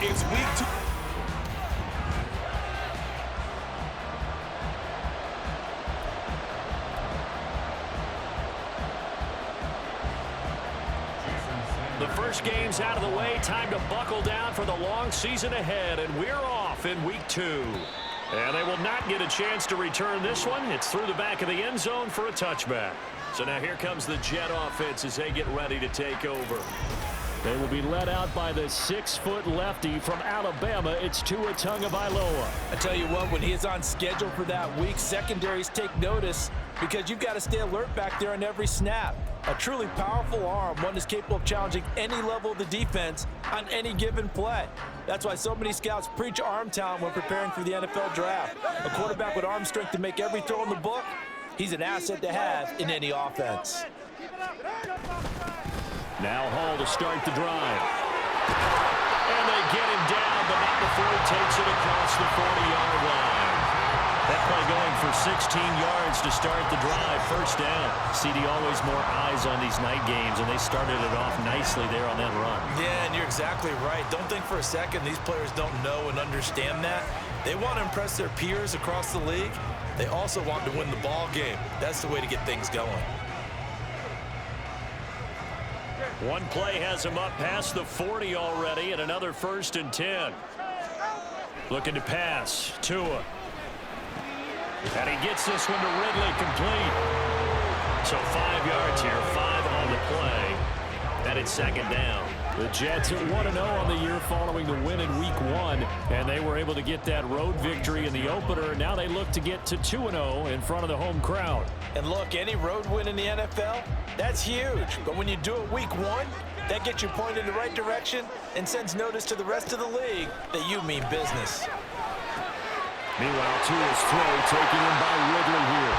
It's week 2. The first game's out of the way. Time to buckle down for the long season ahead, and we're off in week 2. And they will not get a chance to return this one. It's through the back of the end zone for a touchback. So now here comes the Jet offense as they get ready to take over. They will be led out by the 6-foot lefty from Alabama. It's Tua Tagovailoa. I tell you what, when he is on schedule for that week, secondaries take notice because you've got to stay alert back there on every snap. A truly powerful arm, one is capable of challenging any level of the defense on any given play. That's why so many scouts preach arm talent when preparing for the NFL draft. A quarterback with arm strength to make every throw in the book, he's an asset to have in any offense. Now Hall to start the drive. And they get him down, but not before he takes it across the 40-yard line. That play going for 16 yards to start the drive. First down. CD, always more eyes on these night games, and they started it off nicely there on that run. Yeah, and you're exactly right. Don't think for a second these players don't know and understand that. They want to impress their peers across the league. They also want to win the ball game. That's the way to get things going. One play has him up past the 40 already, and another 1st and 10. Looking to pass. Tua. And he gets this one to Ridley, complete. So 5 yards here, 5 on the play. And it's 2nd down. The Jets at 1-0 on the year following the win in week 1. And they were able to get that road victory in the opener. Now they look to get to 2-0 in front of the home crowd. And look, any road win in the NFL, that's huge. But when you do it week 1, that gets you pointed in the right direction and sends notice to the rest of the league that you mean business. Meanwhile, Tua's throw taken in by Ridley here.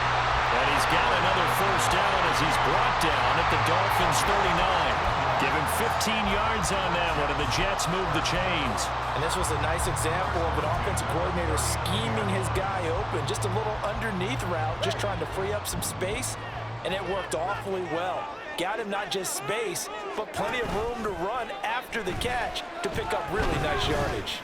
And he's got another 1st down as he's brought down at the Dolphins' 39. Give him 15 yards on that one, and the Jets move the chains. And this was a nice example of an offensive coordinator scheming his guy open. Just a little underneath route, just trying to free up some space, and it worked awfully well. Got him not just space, but plenty of room to run after the catch to pick up really nice yardage.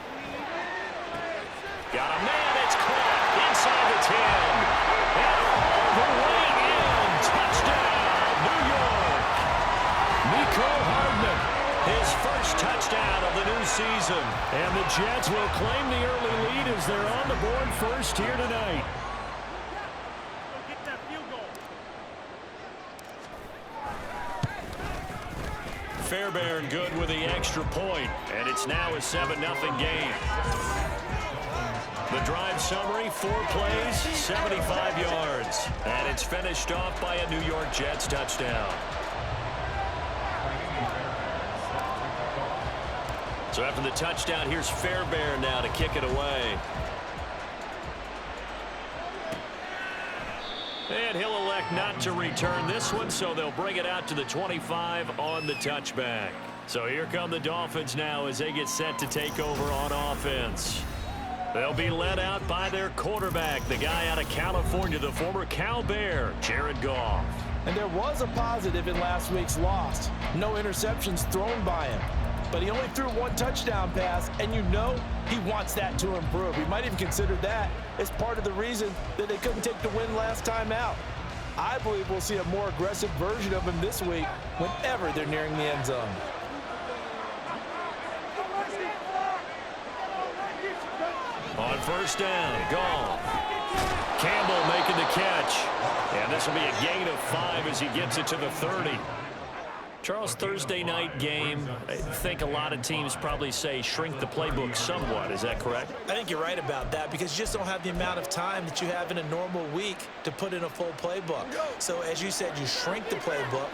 Got a man, it's caught inside the 10. And all the way in. Touchdown, New York. Nico Hardman, his first touchdown of the new season. And the Jets will claim the early lead as they're on the board first here tonight. Fairbairn good with the extra point, and it's now a 7-0 game. The drive summary, 4 plays, 75 yards. And it's finished off by a New York Jets touchdown. So after the touchdown, here's Fairbairn now to kick it away. And he'll elect not to return this one, so they'll bring it out to the 25 on the touchback. So here come the Dolphins now as they get set to take over on offense. They'll be led out by their quarterback, the guy out of California, the former Cal Bear, Jared Goff. And there was a positive in last week's loss. No interceptions thrown by him. But he only threw 1 touchdown pass, and you know he wants that to improve. He might even consider that as part of the reason that they couldn't take the win last time out. I believe we'll see a more aggressive version of him this week whenever they're nearing the end zone. On 1st down, Goff. Campbell making the catch. And this will be a gain of 5 as he gets it to the 30. Charles, Thursday night game, I think a lot of teams probably say shrink the playbook somewhat. Is that correct? I think you're right about that because you just don't have the amount of time that you have in a normal week to put in a full playbook. So as you said, you shrink the playbook,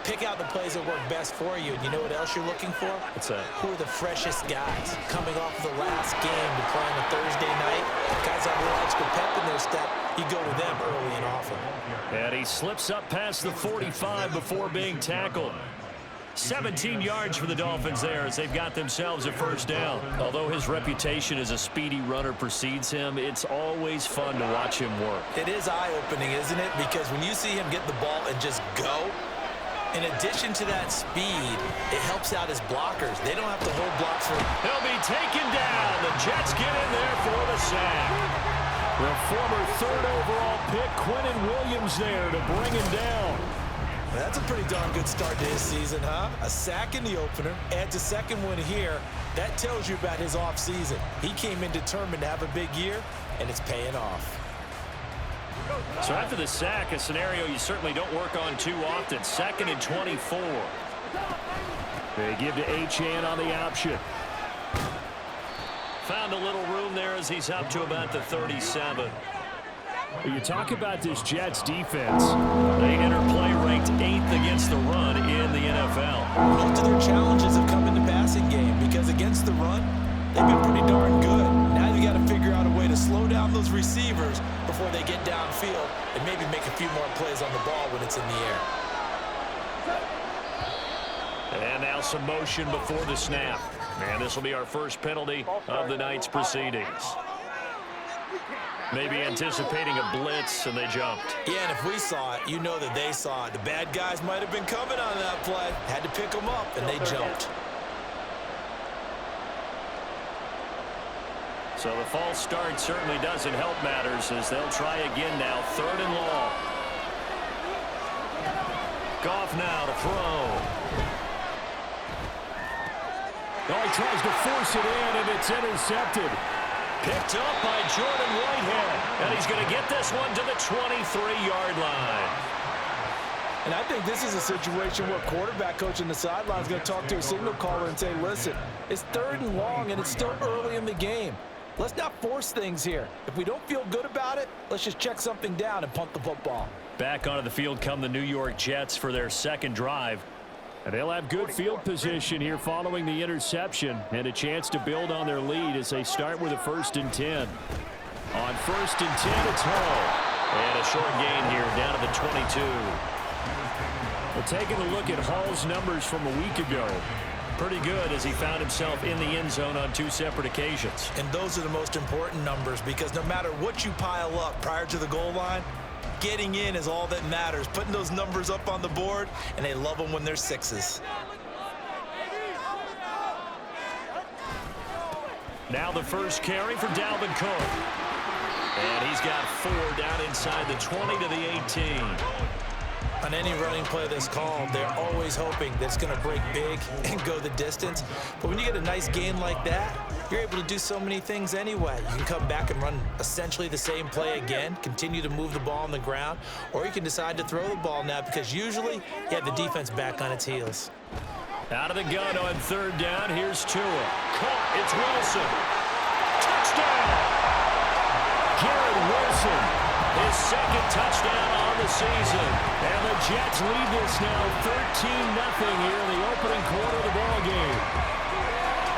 pick out the plays that work best for you. And you know what else you're looking for? What's that? Who are the freshest guys coming off the last game to play on a Thursday night? Guys have a little extra pep in their step. You go to them early and often. And he slips up past the 45 before being tackled. 17 yards for the Dolphins there as they've got themselves a 1st down. Although his reputation as a speedy runner precedes him, it's always fun to watch him work. It is eye-opening, isn't it? Because when you see him get the ball and just go, In addition to that speed, it helps out his blockers. They don't have to hold blocks for him. He'll be taken down. The Jets get in there for the sack. The former third overall pick, Quentin Williams, there to bring him down. Well, that's a pretty darn good start to his season, huh? A sack in the opener, adds a second one here. That tells you about his offseason. He came in determined to have a big year, and it's paying off. So after the sack, a scenario you certainly don't work on too often. 2nd and 24. They give to Achane on the option. Found a little room there as he's up to about the 37. You talk about this Jets defense. They enter play ranked 8th against the run in the NFL. Most of their challenges have come in the passing game because against the run, they've been pretty darn good. Now you got to figure out a way to slow down those receivers before they get downfield and maybe make a few more plays on the ball when it's in the air. And now some motion before the snap. And this will be our first penalty of the night's proceedings. Maybe anticipating a blitz, and they jumped. Yeah, and if we saw it, you know that they saw it. The bad guys might have been coming on that play. Had to pick them up, and they jumped. So the false start certainly doesn't help matters as they'll try again now. 3rd and long. Goff now to throw. Oh, he tries to force it in, and it's intercepted. Picked up by Jordan Whitehead. And he's going to get this one to the 23-yard line. And I think this is a situation where quarterback coach on the sideline is going to talk to a signal caller and say, listen, it's 3rd and long, and it's still early in the game. Let's not force things here. If we don't feel good about it, let's just check something down and punt the football. Back onto the field come the New York Jets for their second drive. And they'll have good field position here following the interception and a chance to build on their lead as they start with a 1st and 10. On 1st and 10, it's Hall. And a short gain here down to the 22. Well, taking a look at Hall's numbers from a week ago. Pretty good as he found himself in the end zone on 2 separate occasions. And those are the most important numbers because no matter what you pile up prior to the goal line, getting in is all that matters. Putting those numbers up on the board, and they love them when they're 6s. Now the first carry for Dalvin Cook. And he's got 4 down inside the 20 to the 18. On any running play that's called, they're always hoping that it's going to break big and go the distance. But when you get a nice gain like that, you're able to do so many things anyway. You can come back and run essentially the same play again, continue to move the ball on the ground, or you can decide to throw the ball now because usually you have the defense back on its heels. Out of the gun on 3rd down, here's Tua. Caught, it's Wilson. Touchdown! Garrett Wilson. His 2nd touchdown on the season. And the Jets lead this now 13-0 here in the opening quarter of the ball game.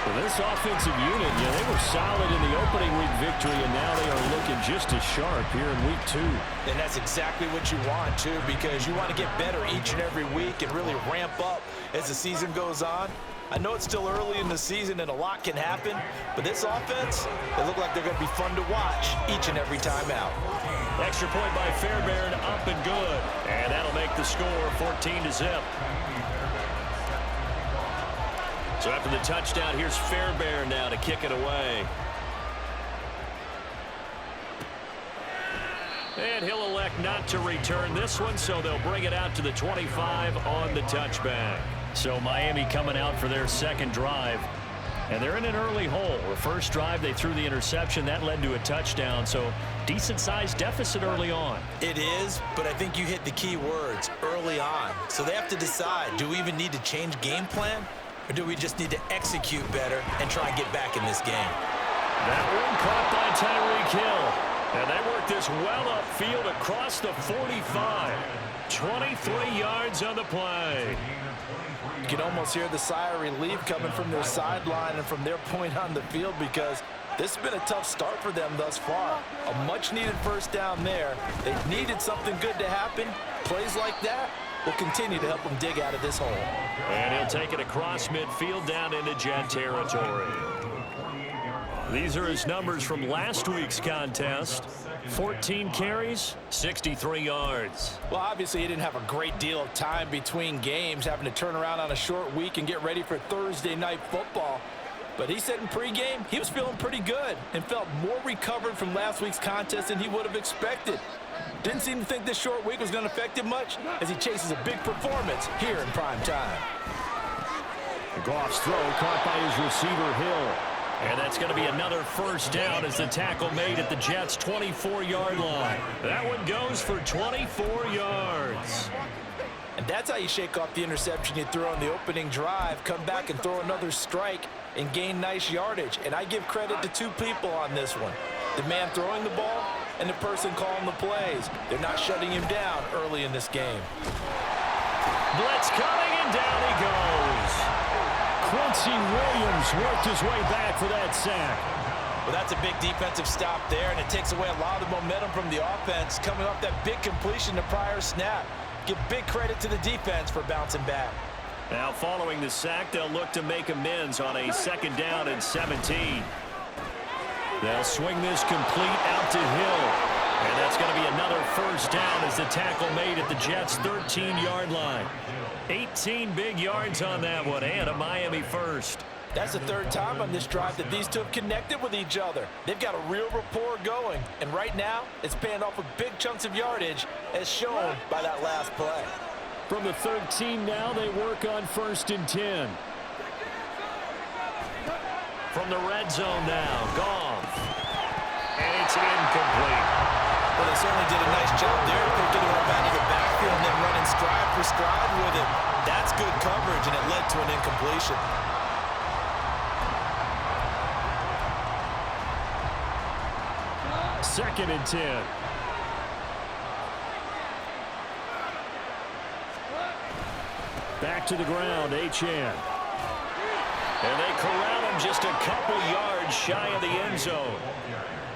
Well, this offensive unit, they were solid in the opening week victory, and now they are looking just as sharp here in week 2. And that's exactly what you want, too, because you want to get better each and every week and really ramp up as the season goes on. I know it's still early in the season and a lot can happen, but this offense, they look like they're going to be fun to watch each and every time out. Extra point by Fairbairn, up and good. And that'll make the score 14-0. So after the touchdown, here's Fairbairn now to kick it away. And he'll elect not to return this one, so they'll bring it out to the 25 on the touchback. So Miami coming out for their second drive. And they're in an early hole. The first drive, they threw the interception. That led to a touchdown. So decent-sized deficit early on. It is, but I think you hit the key words, early on. So they have to decide, do we even need to change game plan? Or do we just need to execute better and try and get back in this game? That one caught by Tyreek Hill. And they work this well upfield across the 45. 23 yards on the play. You can almost hear the sigh of relief coming from their sideline and from their point on the field because this has been a tough start for them thus far. A much-needed first down there. They've needed something good to happen. Plays like that will continue to help them dig out of this hole. And he'll take it across midfield down into Jet territory. These are his numbers from last week's contest. 14 carries, 63 yards. Well, obviously, he didn't have a great deal of time between games, having to turn around on a short week and get ready for Thursday night football. But he said in pregame he was feeling pretty good and felt more recovered from last week's contest than he would have expected. Didn't seem to think this short week was going to affect him much as he chases a big performance here in prime time. Goff's throw caught by his receiver, Hill. And that's going to be another first down as the tackle made at the Jets' 24-yard line. That one goes for 24 yards. And that's how you shake off the interception you threw on the opening drive, come back and throw another strike and gain nice yardage. And I give credit to two people on this one. The man throwing the ball and the person calling the plays. They're not shutting him down early in this game. Blitz coming, and down he goes. Quincy Williams worked his way back for that sack. Well, that's a big defensive stop there, and it takes away a lot of the momentum from the offense coming off that big completion the prior snap. Give big credit to the defense for bouncing back. Now following the sack, they'll look to make amends on a 2nd down and 17. They'll swing this complete out to Hill. And that's going to be another first down as the tackle made at the Jets' 13-yard line. 18 big yards on that one, and a Miami first. That's the third time on this drive that these two have connected with each other. They've got a real rapport going, and right now it's paying off with big chunks of yardage as shown by that last play. From the 13 now, they work on 1st and 10. From the red zone now, Goff. And it's incomplete. Well, they certainly did a nice job there picking him up out of the backfield and then running stride for stride with him. That's good coverage, and it led to an incompletion. Second and 10. Back to the ground, Achane. And they corral him just a couple yards shy of the end zone.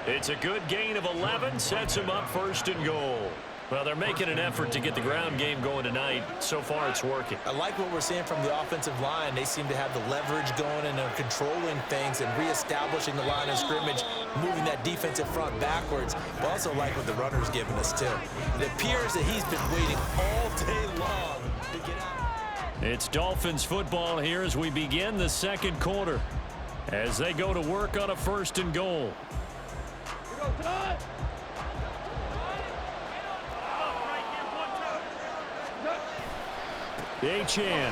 It's a good gain of 11, sets him up 1st and goal. Well, they're making an effort to get the ground game going tonight. So far, it's working. I like what we're seeing from the offensive line. They seem to have the leverage going and are controlling things and reestablishing the line of scrimmage, moving that defensive front backwards. But also like what the runner's giving us, too. It appears that he's been waiting all day long to get out. It's Dolphins football here as we begin the 2nd quarter. As they go to work on a 1st and goal. Achane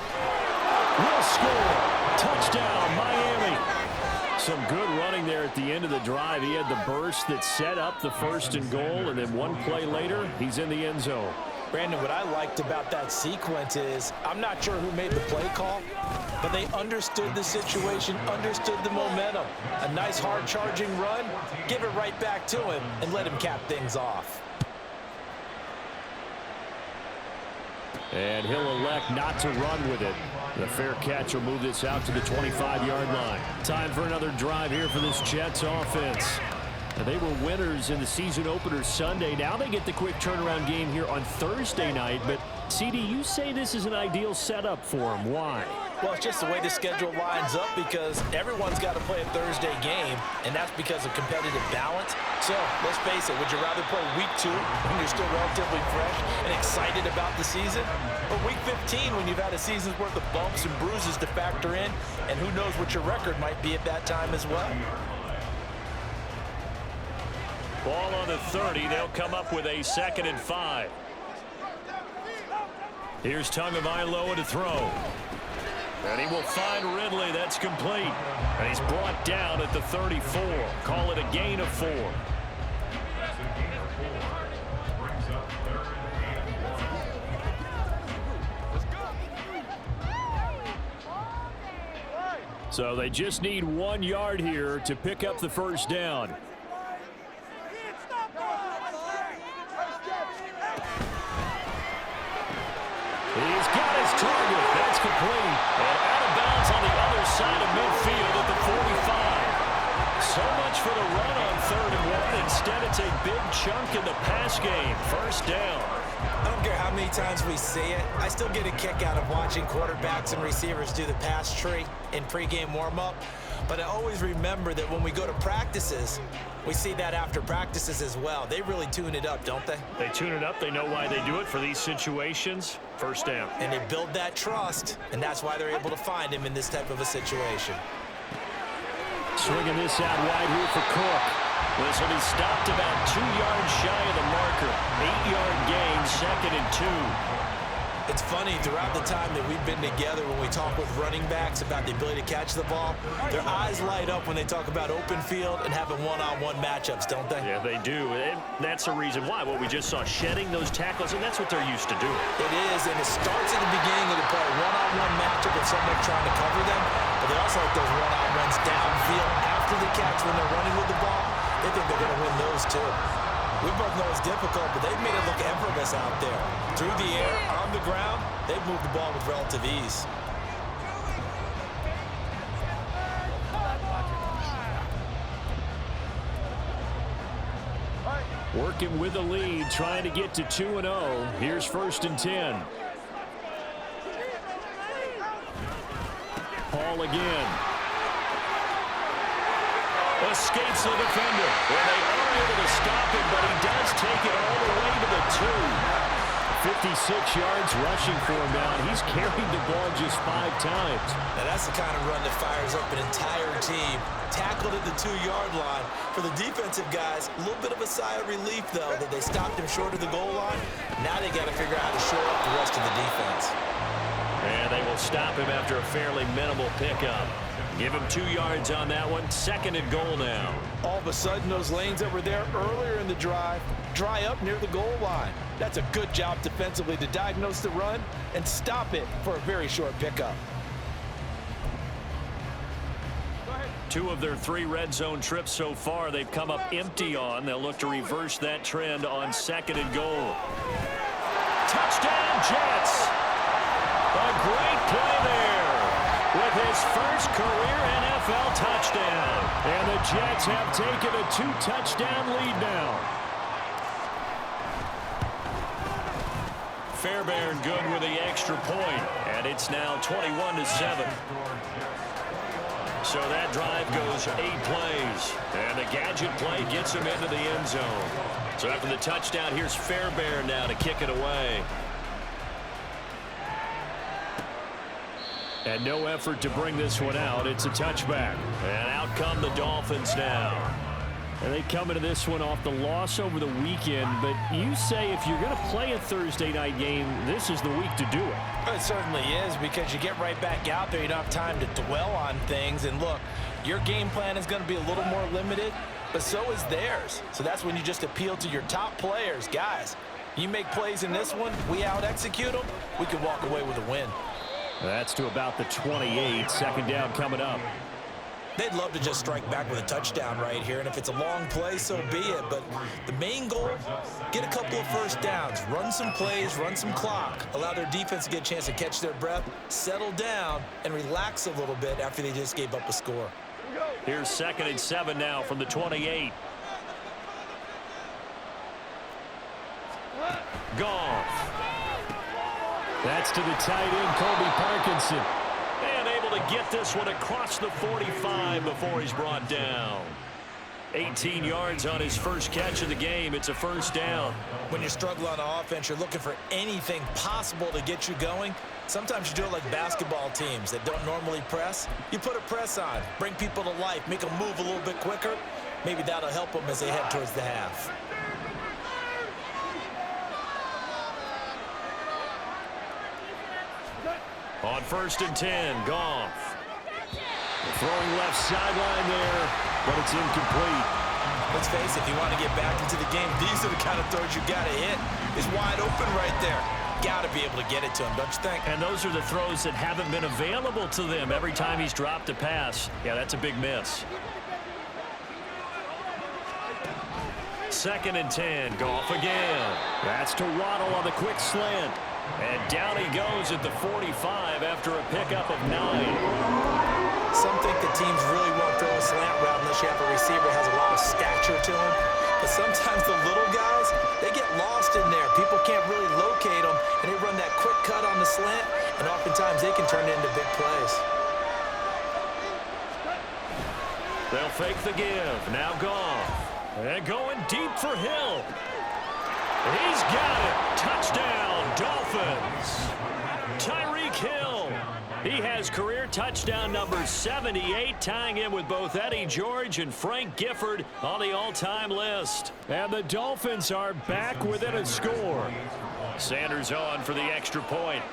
will score. Touchdown, Miami. Some good running there at the end of the drive. He had the burst that set up the 1st and goal, and then one play later, he's in the end zone. Brandon, what I liked about that sequence is I'm not sure who made the play call, but they understood the situation, understood the momentum. A nice hard-charging run, give it right back to him, and let him cap things off. And he'll elect not to run with it. The fair catch will move this out to the 25-yard line. Time for another drive here for this Jets offense. And they were winners in the season opener Sunday. Now they get the quick turnaround game here on Thursday night. But, CD, you say this is an ideal setup for them. Why? Well, it's just the way the schedule lines up because everyone's got to play a Thursday game, and that's because of competitive balance. So, let's face it, would you rather play week 2 when you're still relatively fresh and excited about the season? Or week 15 when you've had a season's worth of bumps and bruises to factor in, and who knows what your record might be at that time as well? Ball on the 30. They'll come up with a 2nd and 5. Here's Tagovailoa to throw. And he will find Ridley. That's complete. And he's brought down at the 34. Call it a gain of 4. So they just need 1 yard here to pick up the first down. He's got his target. That's complete. And out of bounds on the other side of midfield at the 45. So much for the run on 3rd and 1. Instead, it's a big chunk in the pass game. First down. I don't care how many times we see it. I still get a kick out of watching quarterbacks and receivers do the pass tree in pregame warm-up. But But I always remember that when we go to practices, we see that after practices as well. They really tune it up, don't they? They tune it up. They know why they do it for these situations. First down. And they build that trust, and that's why they're able to find him in this type of a situation. Swinging this out wide here for Cook. This will be stopped about 2 yards shy of the marker. 8-yard gain, 2nd and 2. It's funny, throughout the time that we've been together, when we talk with running backs about the ability to catch the ball, their eyes light up when they talk about open field and having one-on-one matchups, don't they? Yeah, they do. And that's the reason why. What we just saw, shedding those tackles, and that's what they're used to doing. It is, and it starts at the beginning of the play. One-on-one matchup with someone trying to cover them, but they also like those one-on-ones downfield after the catch when they're running with the ball. They think they're going to win those, too. We both know it's difficult, but they've made it look effortless out there. Through the air, on the ground, they've moved the ball with relative ease. Working with the lead, trying to get to 2-0. Here's 1st and 10. Paul again. Escapes the defender. Well, they are able to stop him, but he does take it all the way to the 2. 56 yards rushing for him now. He's carried the ball just 5 times. Now that's the kind of run that fires up an entire team. Tackled at the 2-yard line. For the defensive guys, a little bit of a sigh of relief, though, that they stopped him short of the goal line. Now they got to figure out how to shore up the rest of the defense. And they will stop him after a fairly minimal pickup. Give him 2 yards on that one. 2nd and goal now. All of a sudden, those lanes that were there earlier in the drive dry up near the goal line. That's a good job defensively to diagnose the run and stop it for a very short pickup. 2 of their 3 red zone trips so far, they've come up empty on. They'll look to reverse that trend on 2nd and goal. Touchdown, Jets! A great play there with his first career NFL touchdown. And the Jets have taken a 2-touchdown lead now. Fairbairn good with the extra point, and it's now 21-7. So that drive goes 8 plays, and the gadget play gets him into the end zone. So after the touchdown, here's Fairbairn now to kick it away. And no effort to bring this one out. It's a touchback. And out come the Dolphins now. And they come into this one off the loss over the weekend. But you say if you're going to play a Thursday night game, this is the week to do it. It certainly is, because you get right back out there. You don't have time to dwell on things. And look, your game plan is going to be a little more limited, but so is theirs. So that's when you just appeal to your top players. Guys, you make plays in this one, we out-execute them, we can walk away with a win. That's to about the 28. 2nd down coming up. They'd love to just strike back with a touchdown right here, and if it's a long play, so be it. But the main goal, get a couple of first downs, run some plays, run some clock, allow their defense to get a chance to catch their breath, settle down, and relax a little bit after they just gave up a score. Here's 2nd and 7 now from the 28. Goff. That's to the tight end, Colby Parkinson. And able to get this one across the 45 before he's brought down. 18 yards on his first catch of the game. It's a first down. When you struggle on offense, you're looking for anything possible to get you going. Sometimes you do it like basketball teams that don't normally press. You put a press on, bring people to life, make them move a little bit quicker. Maybe that'll help them as they head towards the half. On 1st and 10, Goff. Throwing left sideline there, but it's incomplete. Let's face it, if you want to get back into the game, these are the kind of throws you got to hit. It's wide open right there. Got to be able to get it to him, don't you think? And those are the throws that haven't been available to them every time he's dropped a pass. Yeah, that's a big miss. 2nd and 10, Goff again. That's to Waddle on the quick slant. And down he goes at the 45 after a pickup of 9. Some think the teams really won't throw a slant route unless you have a receiver that has a lot of stature to him. But sometimes the little guys, they get lost in there. People can't really locate them, and they run that quick cut on the slant, and oftentimes they can turn it into big plays. They'll fake the give. Now Goff. And going deep for Hill. He's got it. Touchdown, Dolphins. Tyreek Hill. He has career touchdown number 78, tying him with both Eddie George and Frank Gifford on the all-time list. And the Dolphins are back within a score. Sanders on for the extra point.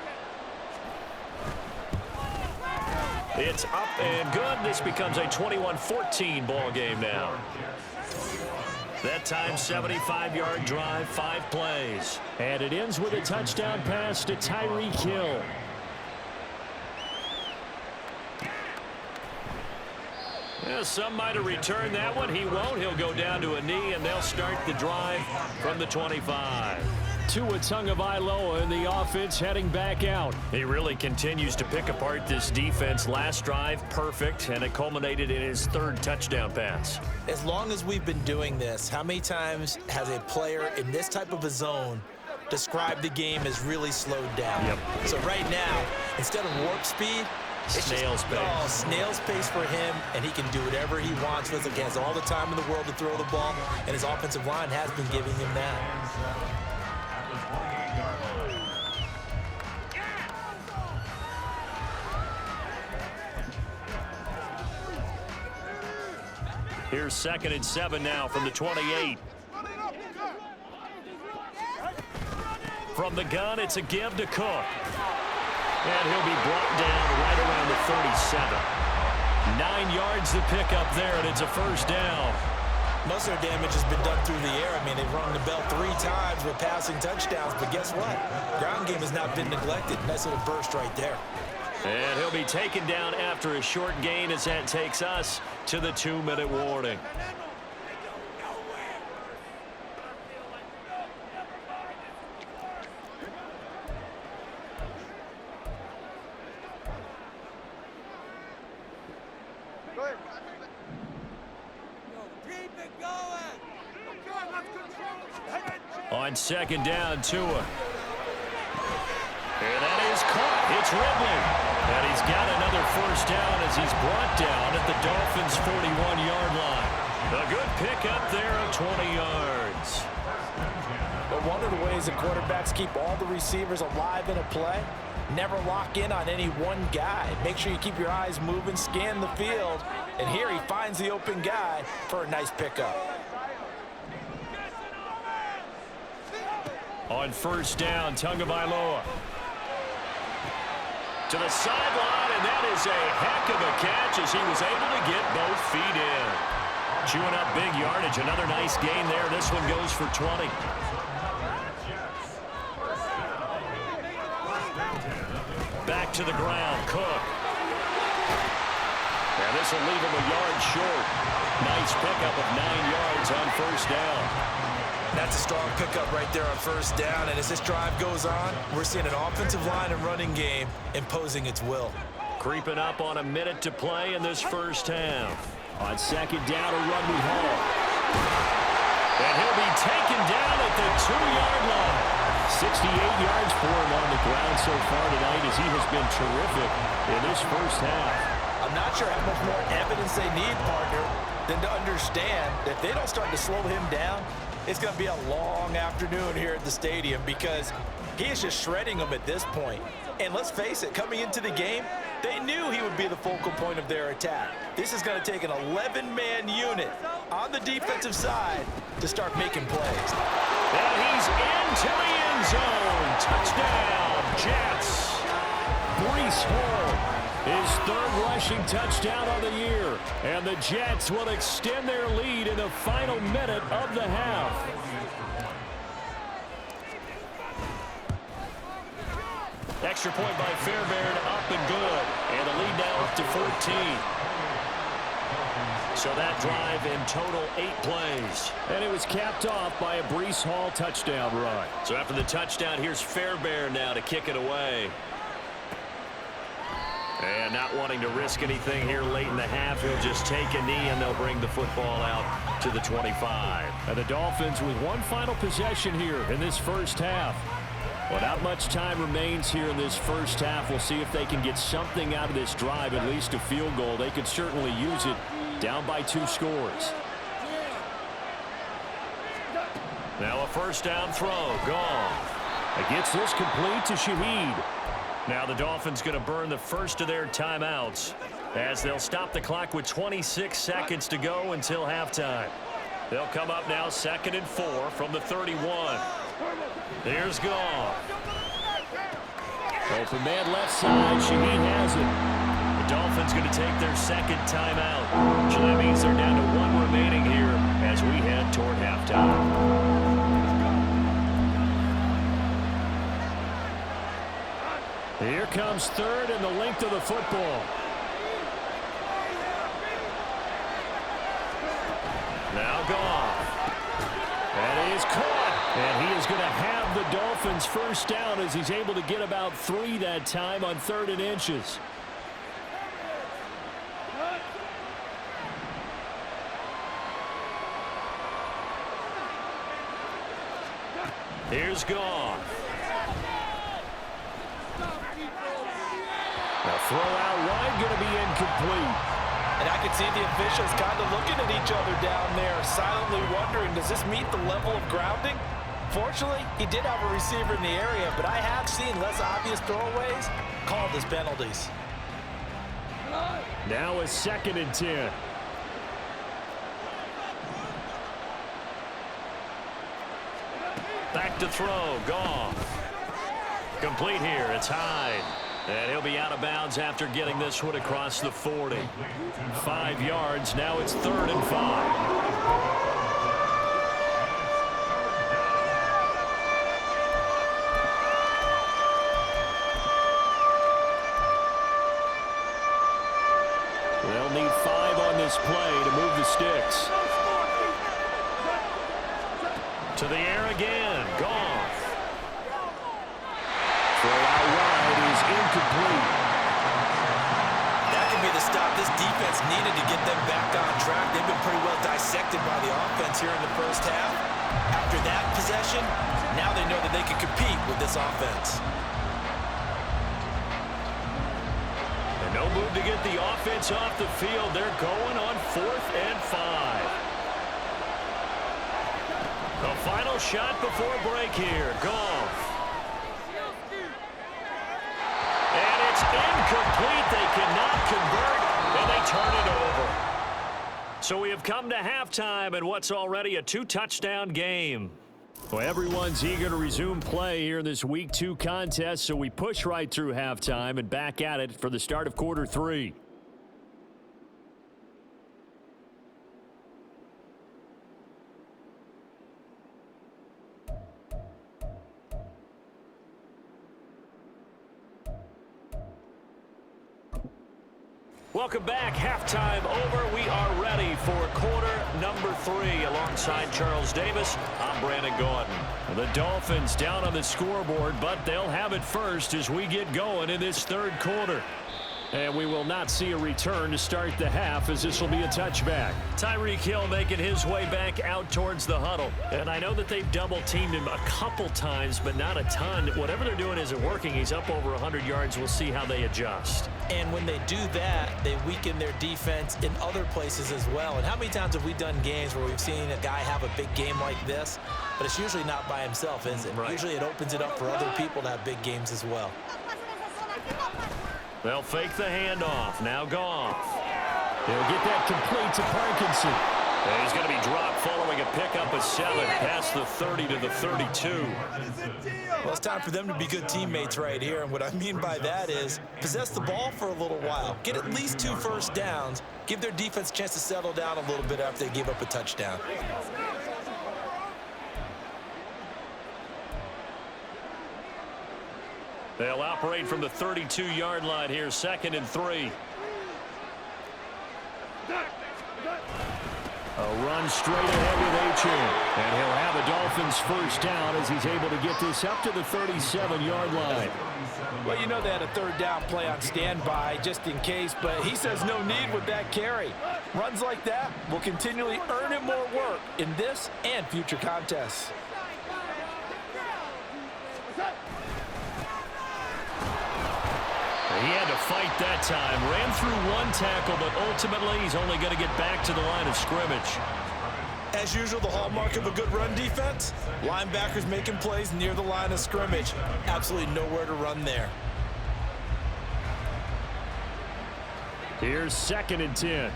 It's up and good. This becomes a 21-14 ball game now. That time, 75-yard drive, 5 plays. And it ends with a touchdown pass to Tyreek Hill. Yeah, some might have returned that one. He won't. He'll go down to a knee, and they'll start the drive from the 25. Tua Tagovailoa in the offense heading back out. He really continues to pick apart this defense. Last drive, perfect, and it culminated in his 3rd touchdown pass. As long as we've been doing this, how many times has a player in this type of a zone described the game as really slowed down? Yep. So right now, instead of warp speed, it's snail's pace. Oh, snail's pace for him, and he can do whatever he wants with it. He has all the time in the world to throw the ball, and his offensive line has been giving him that. Here's 2nd and 7 now from the 28. From the gun, it's a give to Cook. And he'll be brought down right around the 37. 9 yards to pick up there, and it's a 1st down. Most of their damage has been done through the air. I mean, they've rung the bell 3 times with passing touchdowns, but guess what? Ground game has not been neglected. Nice little burst right there. And he'll be taken down after a short gain as that takes us to the 2-minute warning. On 2nd down, Tua. And that is caught. It's Ridley. And he's got another 1st down as he's brought down at the Dolphins' 41-yard line. A good pickup there of 20 yards. But one of the ways that quarterbacks keep all the receivers alive in a play, never lock in on any one guy. Make sure you keep your eyes moving, scan the field, and here he finds the open guy for a nice pickup. On 1st down, Tagovailoa. To the sideline, and that is a heck of a catch as he was able to get both feet in. Chewing up big yardage. Another nice gain there. This one goes for 20. Back to the ground, Cook. And this will leave him a yard short. Nice pickup of 9 yards on 1st down. That's a strong pickup right there on 1st down, and as this drive goes on, we're seeing an offensive line and running game imposing its will. Creeping up on a minute to play in this 1st half. On 2nd down, a run with Hall. And he'll be taken down at the 2-yard line. 68 yards for him on the ground so far tonight as he has been terrific in this 1st half. I'm not sure how much more evidence they need, partner, than to understand that if they don't start to slow him down, it's going to be a long afternoon here at the stadium because he is just shredding them at this point. And let's face it, coming into the game, they knew he would be the focal point of their attack. This is going to take an 11-man unit on the defensive side to start making plays. And he's into the end zone. Touchdown, Jets. Breece Hall, his 3rd rushing touchdown of the year. And the Jets will extend their lead in the final minute of the half. Extra point by Fairbairn, up and good. And the lead now up to 14. So that drive in total 8 plays. And it was capped off by a Breece Hall touchdown run. So after the touchdown, here's Fairbairn now to kick it away. And not wanting to risk anything here late in the half, he'll just take a knee and they'll bring the football out to the 25. And the Dolphins with one final possession here in this 1st half. Well, not much time remains here in this 1st half. We'll see if they can get something out of this drive, at least a field goal. They could certainly use it down by 2 scores. Now a first down throw. Gone. It gets this complete to Shaheed. Now the Dolphins going to burn the first of their timeouts as they'll stop the clock with 26 seconds to go until halftime. They'll come up now 2nd and 4 from the 31. Here's Goff. Open man left side. Shaheed has it. The Dolphins going to take their second timeout. So that means they're down to 1 remaining here as we head toward halftime. Here comes 3rd and the length of the football. Now Goff. And he is caught. And he is going to have the Dolphins first down as he's able to get about 3 that time on 3rd and inches. Here's Goff. The throw out wide going to be incomplete. And I can see the officials kind of looking at each other down there, silently wondering, does this meet the level of grounding? Fortunately, he did have a receiver in the area, but I have seen less obvious throwaways called as penalties. Now a 2nd and 10. Back to throw. Goff. Complete here. It's Hyde. And he'll be out of bounds after getting this one across the 40. 5 yards. Now it's 3rd and 5. They'll need 5 on this play to move the sticks. To the air again. Goff. Throw out wide is incomplete. That could be the stop this defense needed to get them back on track. They've been pretty well dissected by the offense here in the first half. After that possession, now they know that they can compete with this offense. And no move to get the offense off the field. They're going on 4th and 5. The final shot before break here. Goff. And it's incomplete. They cannot convert, and they turn it over. So we have come to halftime in what's already a 2-touchdown game. Well, everyone's eager to resume play here in this Week 2 contest, so we push right through halftime and back at it for the start of quarter 3. Welcome back. Halftime over. We are ready for quarter number 3. Alongside Charles Davis, I'm Brandon Gordon. The Dolphins down on the scoreboard, but they'll have it first as we get going in this 3rd quarter. And we will not see a return to start the half, as this will be a touchback. Tyreek Hill making his way back out towards the huddle. And I know that they've double-teamed him a couple times, but not a ton. Whatever they're doing isn't working. He's up over 100 yards. We'll see how they adjust. And when they do that, they weaken their defense in other places as well. And how many times have we done games where we've seen a guy have a big game like this? But it's usually not by himself, is it? Right. Usually it opens it up for other people to have big games as well. They'll fake the handoff. Now Goff. They'll get that complete to Parkinson. And he's going to be dropped following a pickup of 7 past the 30 to the 32. Well, it's time for them to be good teammates right here. And what I mean by that is possess the ball for a little while. Get at least 2 first downs. Give their defense a chance to settle down a little bit after they give up a touchdown. They'll operate from the 32-yard line here, 2nd and 3. A run straight ahead with Achane. And he'll have a Dolphins first down as he's able to get this up to the 37-yard line. Well, you know they had a 3rd down play on standby just in case, but he says no need with that carry. Runs like that will continually earn him more work in this and future contests. He had to fight that time. Ran through one tackle, but ultimately he's only going to get back to the line of scrimmage. As usual, the hallmark of a good run defense, linebackers making plays near the line of scrimmage. Absolutely nowhere to run there. Here's 2nd and 10.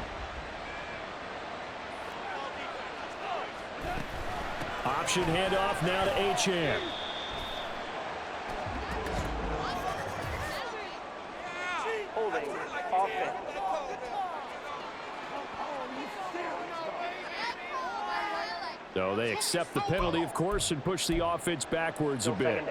Option handoff now to Achane. Holding offense. So they accept the penalty, of course, and push the offense backwards a bit.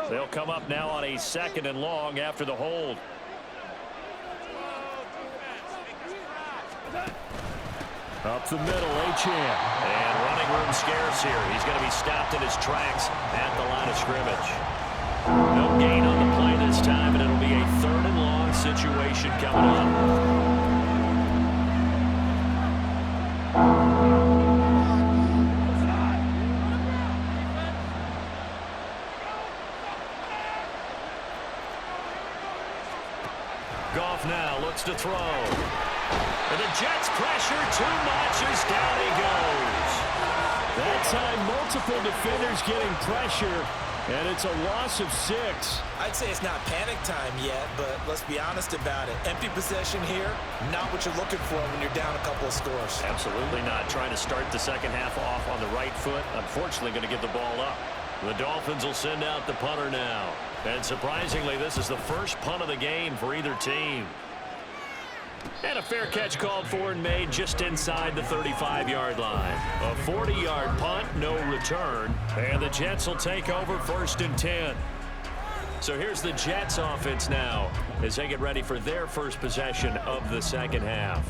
They'll come up now on a 2nd and long after the hold. Up the middle, Achane. And running room scarce here. He's going to be stopped in his tracks at the line of scrimmage. No gain on the play this time, and it'll be a 3rd and long situation coming up. Goff now looks to throw. And the Jets pressure too much as down he goes. That time, multiple defenders getting pressure, and it's a loss of 6. I'd say it's not panic time yet, but let's be honest about it. Empty possession here, not what you're looking for when you're down a couple of scores. Absolutely not. Trying to start the second half off on the right foot. Unfortunately, going to give the ball up. The Dolphins will send out the punter now. And surprisingly, this is the first punt of the game for either team. And a fair catch called for and made just inside the 35-yard line. A 40-yard punt, no return. And the Jets will take over 1st and 10. So here's the Jets offense now as they get ready for their first possession of the second half.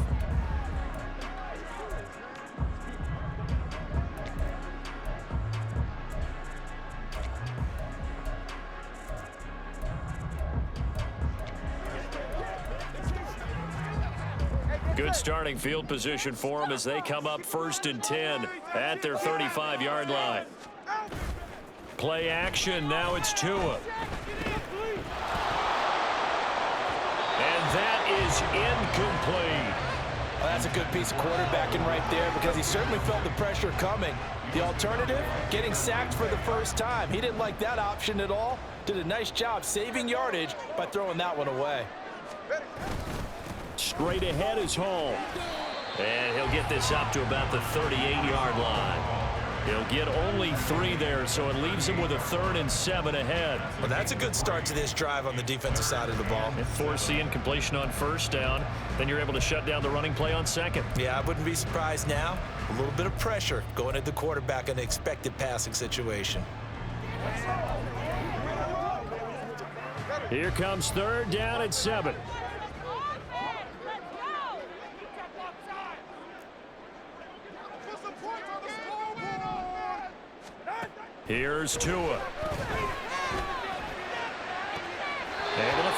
Good starting field position for them as they come up 1st and 10 at their 35-yard line. Play action. Now it's Tua. And that is incomplete. Well, that's a good piece of quarterbacking right there because he certainly felt the pressure coming. The alternative, getting sacked for the first time. He didn't like that option at all. Did a nice job saving yardage by throwing that one away. Straight ahead is home. And he'll get this up to about the 38-yard line. He'll get only 3 there, so it leaves him with a 3rd and 7 ahead. Well, that's a good start to this drive on the defensive side of the ball. If forcing completion on 1st down, then you're able to shut down the running play on 2nd. Yeah, I wouldn't be surprised now. A little bit of pressure going at the quarterback in an expected passing situation. Here comes 3rd down and 7. Here's Tua. Able to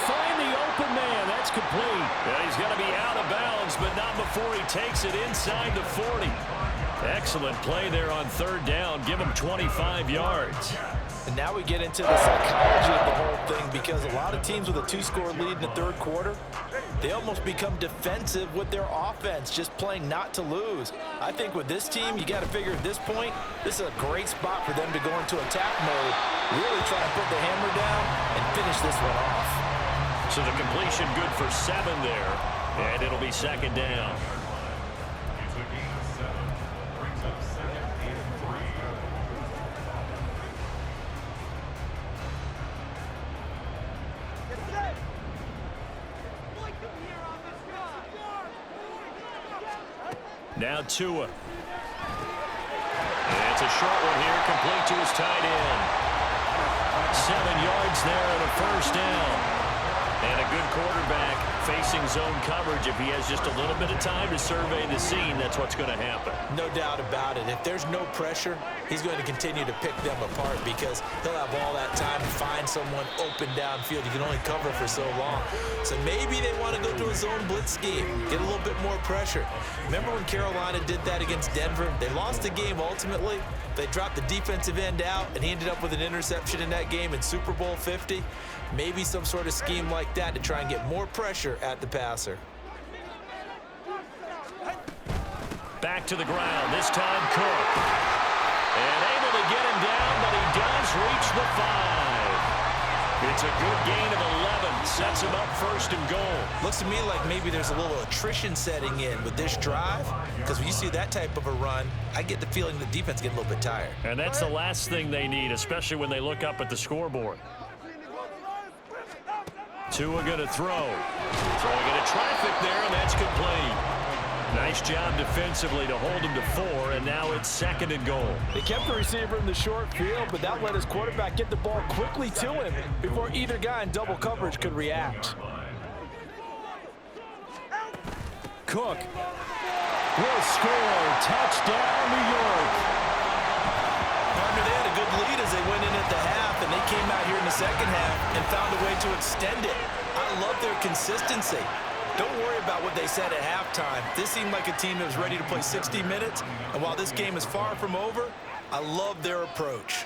find the open man. That's complete. Yeah, he's going to be out of bounds, but not before he takes it inside the 40. Excellent play there on 3rd down. Give him 25 yards. And now we get into the psychology of the whole thing because a lot of teams with a 2-score lead in the 3rd quarter, they almost become defensive with their offense, just playing not to lose. I think with this team, you got to figure at this point, this is a great spot for them to go into attack mode, really try to put the hammer down and finish this one off. So the completion good for 7 there, and it'll be 2nd down. Now Tua. And it's a short one here, complete to his tight end. 7 yards there and a 1st down. And a good quarterback facing zone coverage. If he has just a little bit of time to survey the scene, that's what's going to happen. No doubt about it. If there's no pressure, he's going to continue to pick them apart because he'll have all that time to find someone open downfield. You can only cover for so long. So maybe they want to go to a zone blitz scheme, get a little bit more pressure. Remember when Carolina did that against Denver? They lost the game ultimately. They dropped the defensive end out, and he ended up with an interception in that game in Super Bowl 50. Maybe some sort of scheme like that to try and get more pressure at the passer. Back to the ground, this time Cook. And able to get him down, but he does reach the 5. It's a good gain of 11. Sets him up first and goal. Looks to me like maybe there's a little attrition setting in with this drive, because when you see that type of a run, I get the feeling the defense getting a little bit tired. And that's the last thing they need, especially when they look up at the scoreboard. Tua going to throw. Throwing into traffic there, and that's complete. Nice job defensively to hold him to 4, and now it's 2nd and goal. They kept the receiver in the short field, but that let his quarterback get the ball quickly to him before either guy in double coverage could react. Cook will score. Touchdown, New York. Partner, they had a good lead as they went in at the half, and they came out here in the second half and found a way to extend it. I love their consistency. Don't worry about what they said at halftime. This seemed like a team that was ready to play 60 minutes, and while this game is far from over, I love their approach.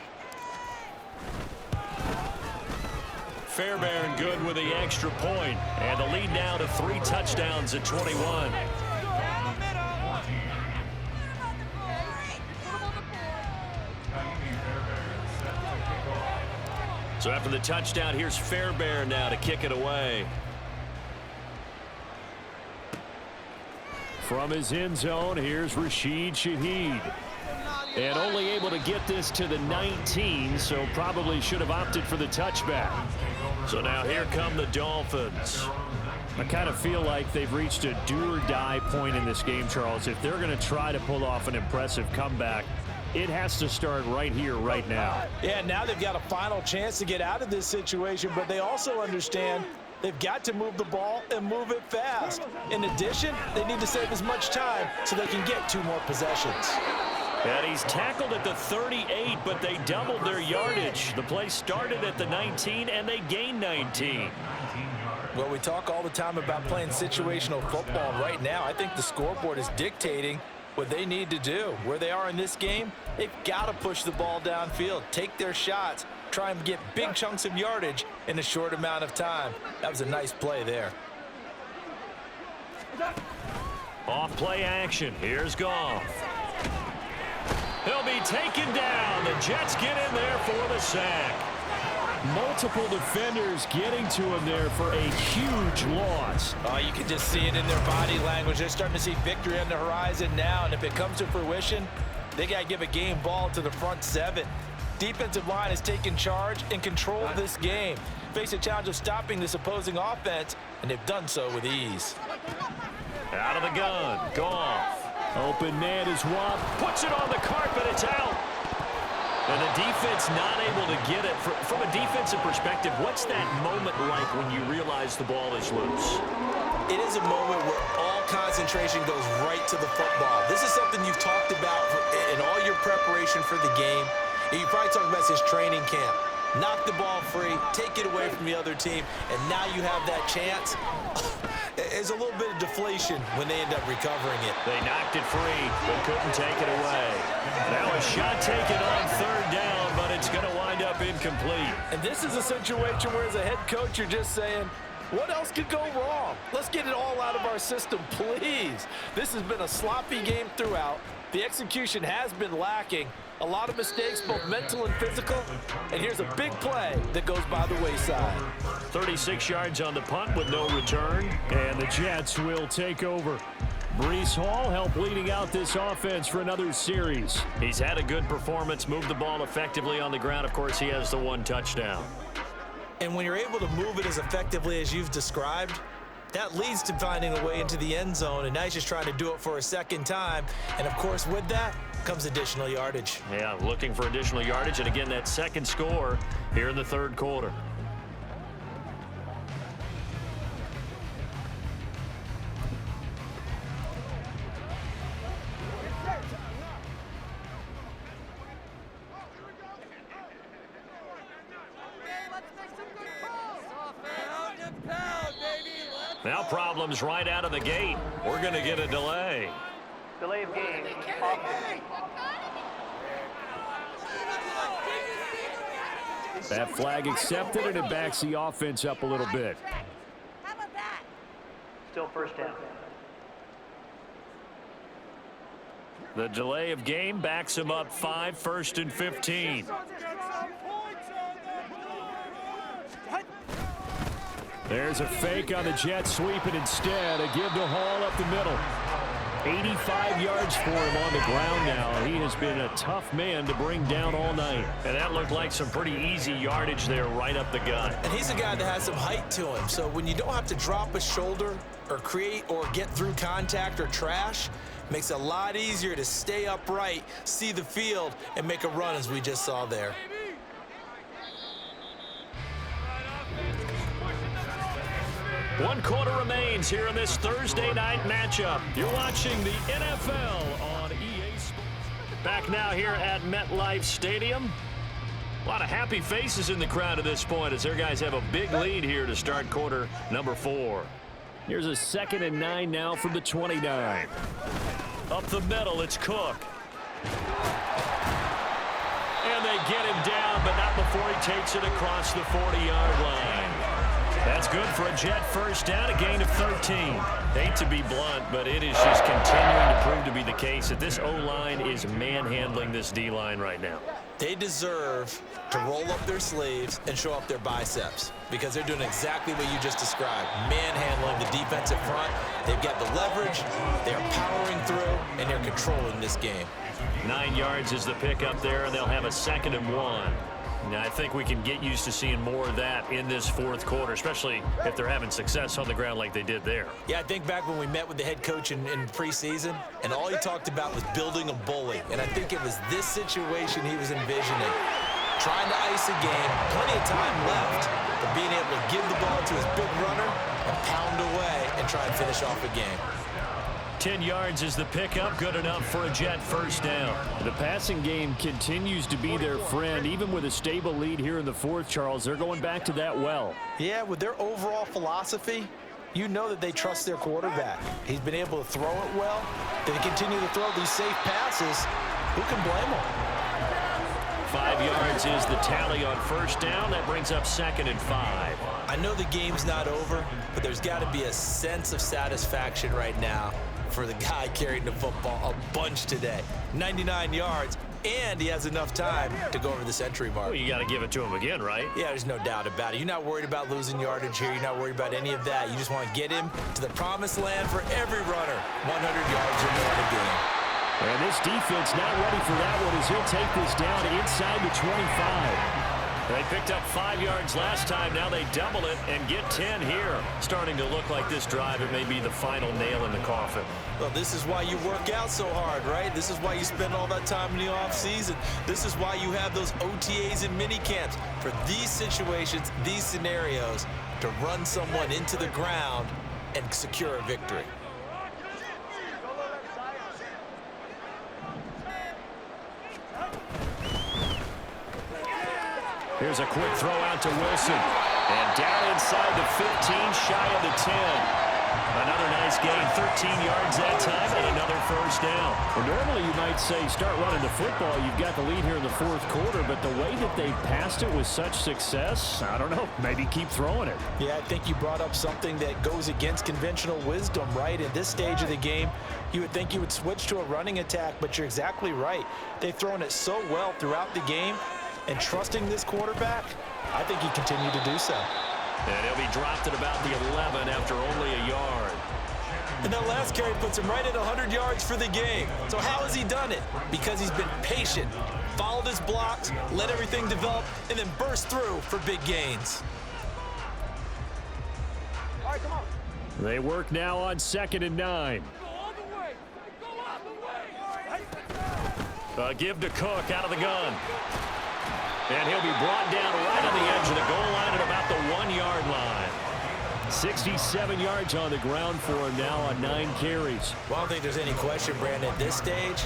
Fairbairn good with the extra point, and the lead now to 3 touchdowns at 21. So after the touchdown, here's Fairbairn now to kick it away. From his end zone, here's Rashid Shaheed. And only able to get this to the 19, so probably should have opted for the touchback. So now here come the Dolphins. I kind of feel like they've reached a do-or-die point in this game, Charles. If they're going to try to pull off an impressive comeback, it has to start right here, right now. Yeah, now they've got a final chance to get out of this situation, but they also understand they've got to move the ball and move it fast. In addition, they need to save as much time so they can get 2 more possessions. And he's tackled at the 38, but they doubled their yardage. The play started at the 19, and they gained 19. Well, we talk all the time about playing situational football. Right now, I think the scoreboard is dictating what they need to do. Where they are in this game, they've got to push the ball downfield, take their shots, try and get big chunks of yardage in a short amount of time. That was a nice play there. Off play action. Here's Goff. He'll be taken down. The Jets get in there for the sack. Multiple defenders getting to him there for a huge loss. Oh, you can just see it in their body language. They're starting to see victory on the horizon now, and if it comes to fruition, they got to give a game ball to the front 7. Defensive line has taken charge and control of this game. Face a challenge of stopping this opposing offense, and they've done so with ease. Out of the gun, Goff. Open man is Watt. Puts it on the carpet, it's out. And the defense not able to get it. From a defensive perspective, what's that moment like when you realize the ball is loose? It is a moment where all concentration goes right to the football. This is something you've talked about in all your preparation for the game. You probably talked about this training camp. Knock the ball free, take it away from the other team, and now you have that chance. There's a little bit of deflation when they end up recovering it. They knocked it free, but couldn't take it away. Now a shot taken on 3rd down, but it's going to wind up incomplete. And this is a situation where as a head coach, you're just saying, what else could go wrong? Let's get it all out of our system, please. This has been a sloppy game throughout. The execution has been lacking. A lot of mistakes, both mental and physical. And here's a big play that goes by the wayside. 36 yards on the punt with no return. And the Jets will take over. Breece Hall helped leading out this offense for another series. He's had a good performance, moved the ball effectively on the ground. Of course, he has the 1 touchdown. And when you're able to move it as effectively as you've described, that leads to finding a way into the end zone, and now he's just trying to do it for a second time. And, of course, with that comes additional yardage. Yeah, looking for additional yardage, and again, that second score here in the 3rd quarter. Now problems right out of the gate. We're going to get a delay. Delay of game. Offense. That flag accepted, and it backs the offense up a little bit. How about that? Still first down. The delay of game backs him up 5, 1st and 15. There's a fake on the jet sweep, and instead a give to Hall up the middle. 85 yards for him on the ground now. He has been a tough man to bring down all night. And that looked like some pretty easy yardage there right up the gut. And he's a guy that has some height to him, so when you don't have to drop a shoulder or create or get through contact or trash, makes it a lot easier to stay upright, see the field, and make a run as we just saw there. One quarter remains here in this Thursday night matchup. You're watching the NFL on EA Sports. Back now here at MetLife Stadium. A lot of happy faces in the crowd at this point as their guys have a big lead here to start quarter number 4. Here's a 2nd and 9 now from the 29. Up the middle, it's Cook. And they get him down, but not before he takes it across the 40-yard line. That's good for a Jet first down, a gain of 13. Hate to be blunt, but it is just continuing to prove to be the case that this O-line is manhandling this D-line right now. They deserve to roll up their sleeves and show up their biceps because they're doing exactly what you just described, manhandling the defensive front. They've got the leverage, they're powering through, and they're controlling this game. 9 yards is the pickup there, and they'll have a 2nd and 1. Now, I think we can get used to seeing more of that in this 4th quarter, especially if they're having success on the ground like they did there. Yeah, I think back when we met with the head coach in preseason, and all he talked about was building a bully. And I think it was this situation he was envisioning. Trying to ice a game, plenty of time left, but being able to give the ball to his big runner and pound away and try and finish off a game. 10 yards is the pickup, good enough for a Jet first down. The passing game continues to be their friend. Even with a stable lead here in the 4th, Charles, they're going back to that well. Yeah, with their overall philosophy, you know that they trust their quarterback. He's been able to throw it well. They continue to throw these safe passes. Who can blame them? 5 yards is the tally on first down. That brings up 2nd and 5. I know the game's not over, but there's got to be a sense of satisfaction right now for the guy carrying the football a bunch today. 99 yards, and he has enough time to go over the century mark. Well, you got to give it to him again, right? Yeah, there's no doubt about it. You're not worried about losing yardage here. You're not worried about any of that. You just want to get him to the promised land for every runner. 100 yards or more in a game. And this defense not ready for that one as he'll take this down inside the 25. They picked up 5 yards last time. Now they double it and get 10 here. Starting to look like this drive, it may be the final nail in the coffin. Well, this is why you work out so hard, right? This is why you spend all that time in the offseason. This is why you have those OTAs and mini camps for these situations, these scenarios, to run someone into the ground and secure a victory. Here's a quick throw out to Wilson. And down inside the 15, shy of the 10. Another nice gain, 13 yards that time, and another first down. Well, normally you might say start running the football. You've got the lead here in the 4th quarter, but the way that they passed it with such success, I don't know, maybe keep throwing it. Yeah, I think you brought up something that goes against conventional wisdom, right? At this stage of the game, you would think you would switch to a running attack, but you're exactly right. They've thrown it so well throughout the game, and trusting this quarterback, I think he continued to do so. And he'll be dropped at about the 11 after only a yard. And that last carry puts him right at 100 yards for the game. So how has he done it? Because he's been patient, followed his blocks, let everything develop, and then burst through for big gains. All right, come on. They work now on 2nd and 9. Give to Cook out of the gun. And he'll be brought down right on the edge of the goal line at about the 1-yard line. 67 yards on the ground for him now on 9 carries. Well, I don't think there's any question, Brandon, at this stage,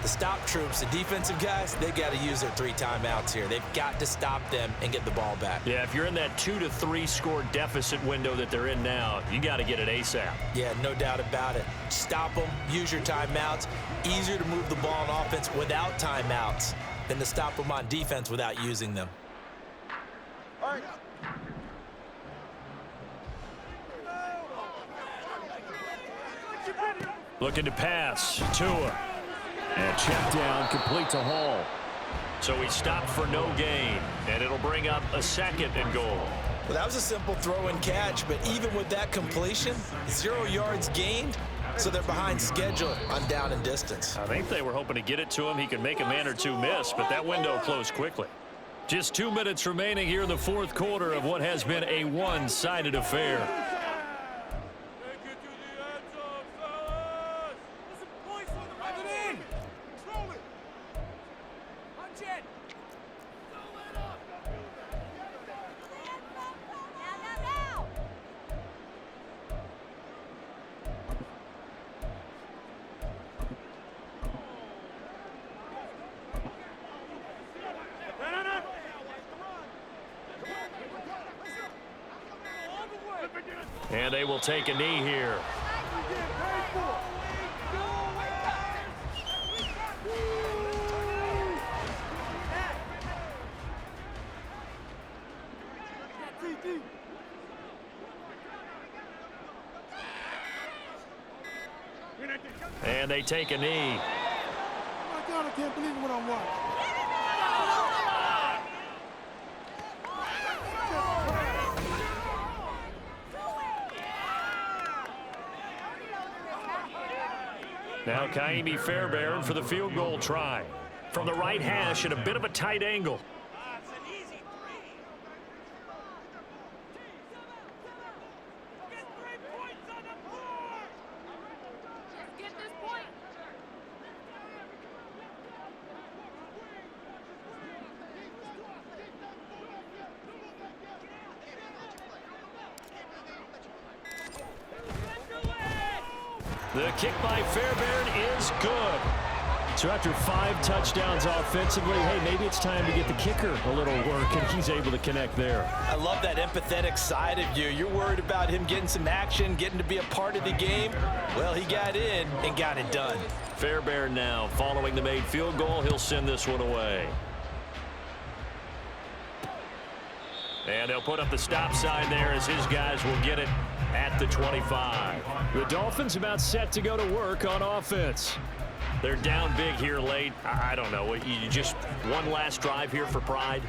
The stop troops, the defensive guys, they got to use their 3 timeouts here. They've got to stop them and get the ball back. Yeah, if you're in that 2 to 3 score deficit window that they're in now, you got to get it ASAP. Yeah, no doubt about it. Stop them, use your timeouts. Easier to move the ball on offense without timeouts than to stop them on defense without using them. Looking to pass. Tua. And check down, complete to Hall. So he stopped for no gain, and it'll bring up a 2nd and goal. Well, that was a simple throw and catch, but even with that completion, 0 yards gained, so they're behind schedule on down and distance. I think they were hoping to get it to him. He could make a man or 2 miss, but that window closed quickly. Just 2 minutes remaining here in the 4th quarter of what has been a one-sided affair. And they will take a knee here. And they take a knee. My God, I can't believe what I'm watching. Now Kaimi Fairbairn for the field goal try. From the right hash at a bit of a tight angle. The kick by Fairbairn is good. So after 5 touchdowns offensively, hey, maybe it's time to get the kicker a little work, and he's able to connect there. I love that empathetic side of you. You're worried about him getting some action, getting to be a part of the game. Well, he got in and got it done. Fairbairn now following the made field goal. He'll send this one away. And they'll put up the stop sign there as his guys will get it at the 25. The Dolphins about set to go to work on offense. They're down big here late. I don't know. You just one last drive here for pride?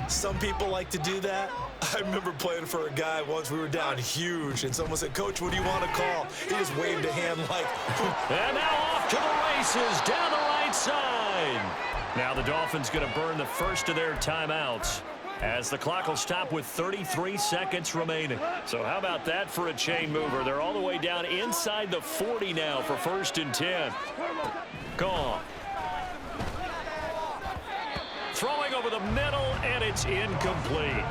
Some people like to do that. I remember playing for a guy once. We were down huge, and someone said, "Coach, what do you want to call?" He just waved a hand like... And now off to the races down the right side. Now the Dolphins going to burn the first of their timeouts, as the clock will stop with 33 seconds remaining. So how about that for a chain mover? They're all the way down inside the 40 now for 1st and 10. Gone. Throwing over the middle, and it's incomplete.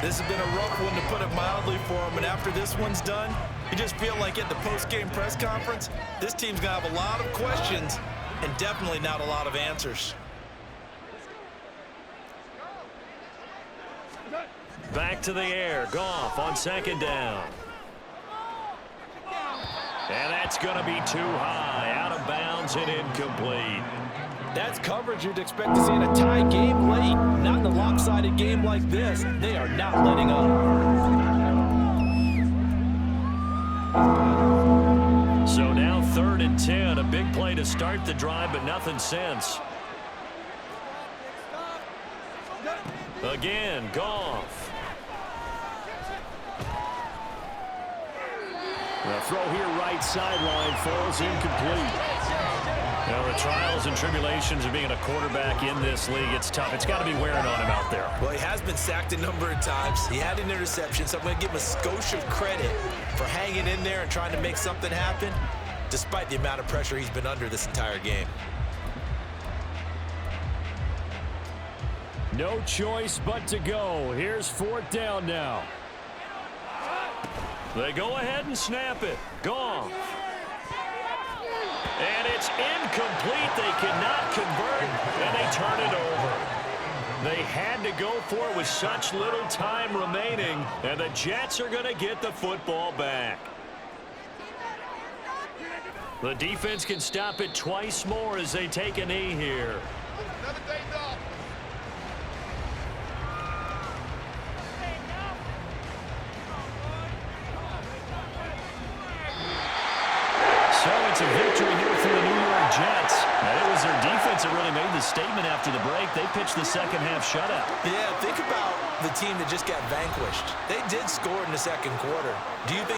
This has been a rough one, to put it mildly, for him. And after this one's done, you just feel like at the post-game press conference, this team's going to have a lot of questions and definitely not a lot of answers. Back to the air. Goff on 2nd down. And that's going to be too high. Out of bounds and incomplete. That's coverage you'd expect to see in a tie game late. Not in a lopsided game like this. They are not letting up. So now 3rd and 10. A big play to start the drive, but nothing since. Again, Goff. The throw here right sideline falls incomplete. You know, the trials and tribulations of being a quarterback in this league, it's tough. It's got to be wearing on him out there. Well, he has been sacked a number of times. He had an interception, so I'm going to give him a skosh of credit for hanging in there and trying to make something happen, despite the amount of pressure he's been under this entire game. No choice but to go. Here's 4th down now. They go ahead and snap it. Goff. And it's It's incomplete. They cannot convert, and they turn it over. They had to go for it with such little time remaining, and the Jets are going to get the football back. The defense can stop it twice more as they take a knee here. So it's a victory here for the New York Jets. And it was their defense that really made the statement after the break. They pitched the second half shutout. Yeah, think about the team that just got vanquished. They did score in the second quarter. Do you think